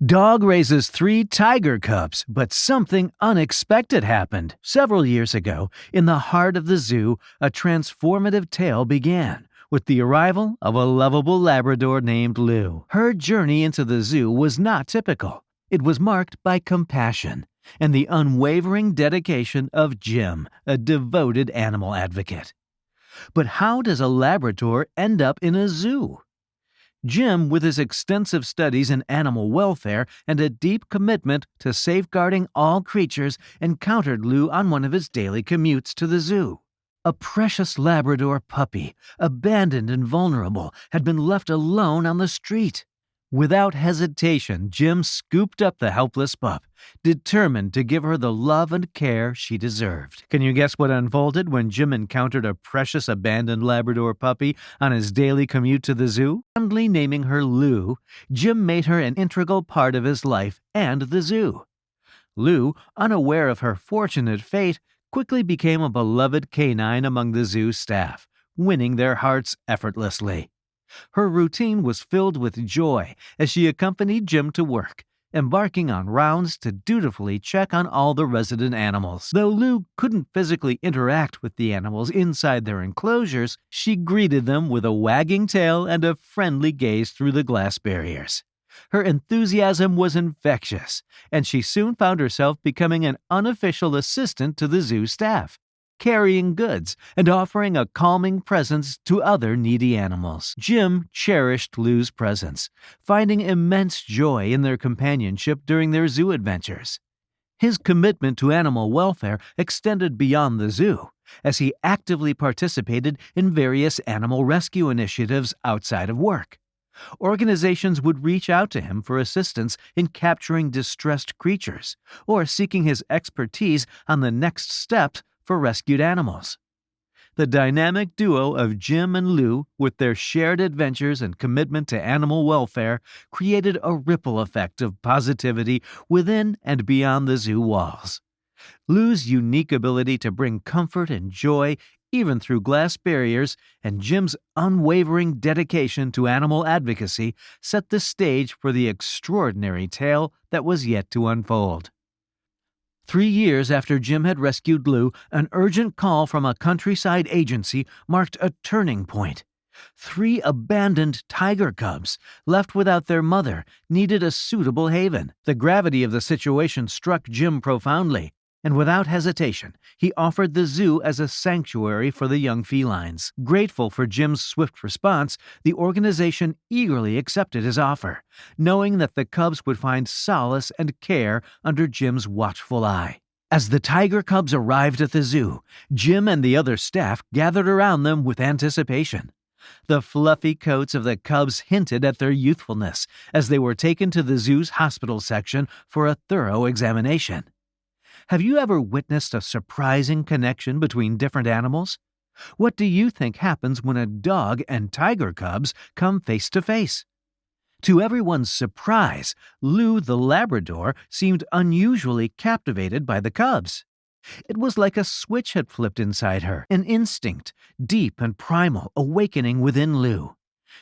Dog raises 3 tiger cubs, but something unexpected happened. Several years ago, in the heart of the zoo, a transformative tale began with the arrival of a lovable Labrador named Lou. Her journey into the zoo was not typical. It was marked by compassion and the unwavering dedication of Jim, a devoted animal advocate. But how does a Labrador end up in a zoo? Jim, with his extensive studies in animal welfare and a deep commitment to safeguarding all creatures, encountered Lou on one of his daily commutes to the zoo. A precious Labrador puppy, abandoned and vulnerable, had been left alone on the street. Without hesitation, Jim scooped up the helpless pup, determined to give her the love and care she deserved. Can you guess what unfolded when Jim encountered a precious abandoned Labrador puppy on his daily commute to the zoo? Fondly naming her Lou, Jim made her an integral part of his life and the zoo. Lou, unaware of her fortunate fate, quickly became a beloved canine among the zoo staff, winning their hearts effortlessly. Her routine was filled with joy as she accompanied Jim to work, embarking on rounds to dutifully check on all the resident animals. Though Lou couldn't physically interact with the animals inside their enclosures, she greeted them with a wagging tail and a friendly gaze through the glass barriers. Her enthusiasm was infectious, and she soon found herself becoming an unofficial assistant to the zoo staff, carrying goods and offering a calming presence to other needy animals. Jim cherished Lou's presence, finding immense joy in their companionship during their zoo adventures. His commitment to animal welfare extended beyond the zoo, as he actively participated in various animal rescue initiatives outside of work. Organizations would reach out to him for assistance in capturing distressed creatures, or seeking his expertise on the next steps for rescued animals. The dynamic duo of Jim and Lou, with their shared adventures and commitment to animal welfare, created a ripple effect of positivity within and beyond the zoo walls. Lou's unique ability to bring comfort and joy even through glass barriers, and Jim's unwavering dedication to animal advocacy set the stage for the extraordinary tale that was yet to unfold. 3 years after Jim had rescued Lou, an urgent call from a countryside agency marked a turning point. 3 abandoned tiger cubs, left without their mother, needed a suitable haven. The gravity of the situation struck Jim profoundly, and without hesitation, he offered the zoo as a sanctuary for the young felines. Grateful for Jim's swift response, the organization eagerly accepted his offer, knowing that the cubs would find solace and care under Jim's watchful eye. As the tiger cubs arrived at the zoo, Jim and the other staff gathered around them with anticipation. The fluffy coats of the cubs hinted at their youthfulness as they were taken to the zoo's hospital section for a thorough examination. Have you ever witnessed a surprising connection between different animals? What do you think happens when a dog and tiger cubs come face to face? To everyone's surprise, Lou the Labrador seemed unusually captivated by the cubs. It was like a switch had flipped inside her, an instinct, deep and primal, awakening within Lou.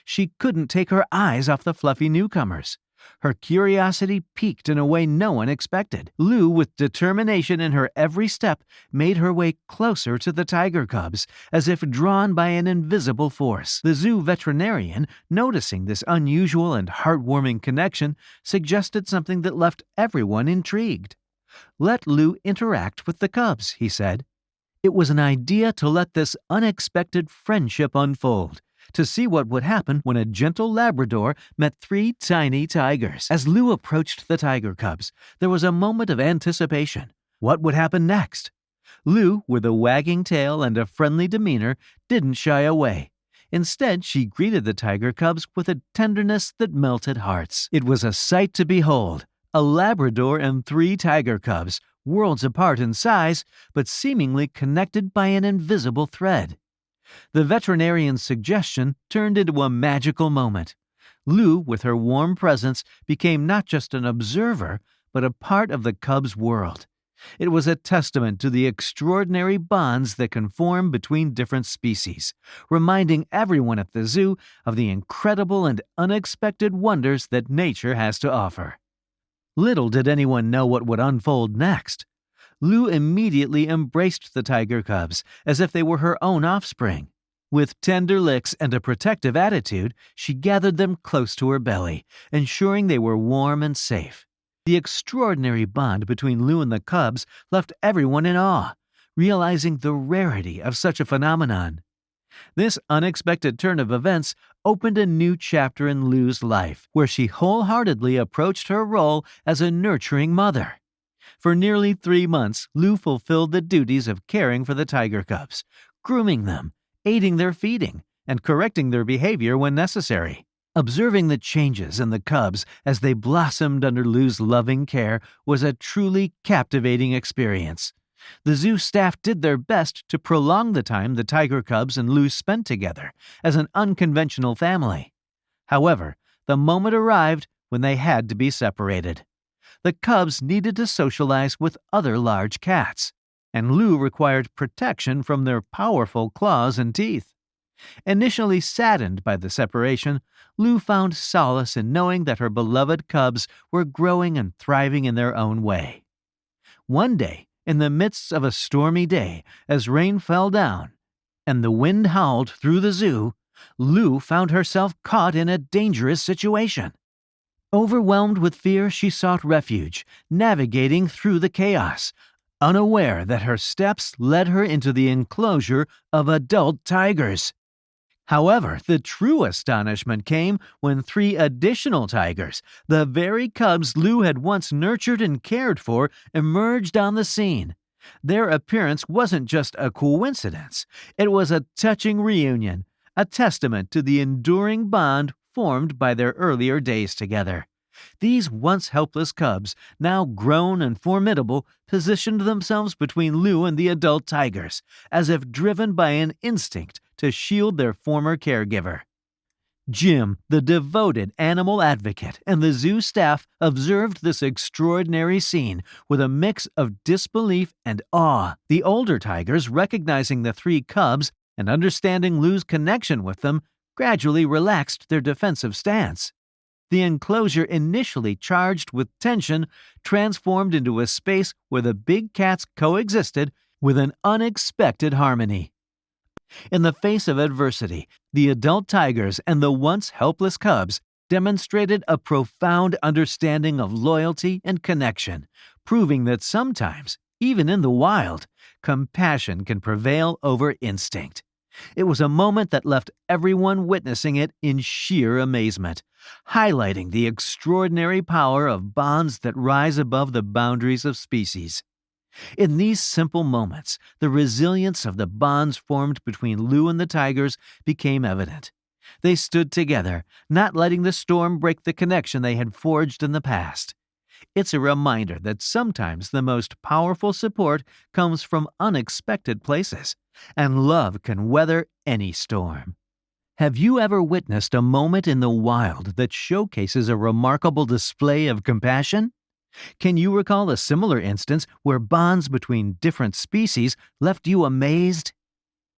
She couldn't take her eyes off the fluffy newcomers. Her curiosity piqued in a way no one expected. Lou, with determination in her every step, made her way closer to the tiger cubs, as if drawn by an invisible force. The zoo veterinarian, noticing this unusual and heartwarming connection, suggested something that left everyone intrigued. "Let Lou interact with the cubs," he said. It was an idea to let this unexpected friendship unfold, to see what would happen when a gentle Labrador met 3 tiny tigers. As Lou approached the tiger cubs, there was a moment of anticipation. What would happen next? Lou, with a wagging tail and a friendly demeanor, didn't shy away. Instead, she greeted the tiger cubs with a tenderness that melted hearts. It was a sight to behold. A Labrador and 3 tiger cubs, worlds apart in size, but seemingly connected by an invisible thread. The veterinarian's suggestion turned into a magical moment. Lou, with her warm presence, became not just an observer, but a part of the cubs' world. It was a testament to the extraordinary bonds that can form between different species, reminding everyone at the zoo of the incredible and unexpected wonders that nature has to offer. Little did anyone know what would unfold next. Lou immediately embraced the tiger cubs as if they were her own offspring. With tender licks and a protective attitude, she gathered them close to her belly, ensuring they were warm and safe. The extraordinary bond between Lou and the cubs left everyone in awe, realizing the rarity of such a phenomenon. This unexpected turn of events opened a new chapter in Lou's life, where she wholeheartedly approached her role as a nurturing mother. For nearly 3 months, Lou fulfilled the duties of caring for the tiger cubs, grooming them, aiding their feeding, and correcting their behavior when necessary. Observing the changes in the cubs as they blossomed under Lou's loving care was a truly captivating experience. The zoo staff did their best to prolong the time the tiger cubs and Lou spent together as an unconventional family. However, the moment arrived when they had to be separated. The cubs needed to socialize with other large cats, and Lou required protection from their powerful claws and teeth. Initially saddened by the separation, Lou found solace in knowing that her beloved cubs were growing and thriving in their own way. One day, in the midst of a stormy day, as rain fell down and the wind howled through the zoo, Lou found herself caught in a dangerous situation. Overwhelmed with fear, she sought refuge, navigating through the chaos, unaware that her steps led her into the enclosure of adult tigers. However, the true astonishment came when 3 additional tigers, the very cubs Lou had once nurtured and cared for, emerged on the scene. Their appearance wasn't just a coincidence. It was a touching reunion, a testament to the enduring bond formed by their earlier days together. These once helpless cubs, now grown and formidable, positioned themselves between Lou and the adult tigers, as if driven by an instinct to shield their former caregiver. Jim, the devoted animal advocate, and the zoo staff observed this extraordinary scene with a mix of disbelief and awe. The older tigers, recognizing the 3 cubs and understanding Lou's connection with them, gradually relaxed their defensive stance. The enclosure, initially charged with tension, transformed into a space where the big cats coexisted with an unexpected harmony. In the face of adversity, the adult tigers and the once helpless cubs demonstrated a profound understanding of loyalty and connection, proving that sometimes, even in the wild, compassion can prevail over instinct. It was a moment that left everyone witnessing it in sheer amazement, highlighting the extraordinary power of bonds that rise above the boundaries of species. In these simple moments, the resilience of the bonds formed between Lou and the tigers became evident. They stood together, not letting the storm break the connection they had forged in the past. It's a reminder that sometimes the most powerful support comes from unexpected places, and love can weather any storm. Have you ever witnessed a moment in the wild that showcases a remarkable display of compassion? Can you recall a similar instance where bonds between different species left you amazed?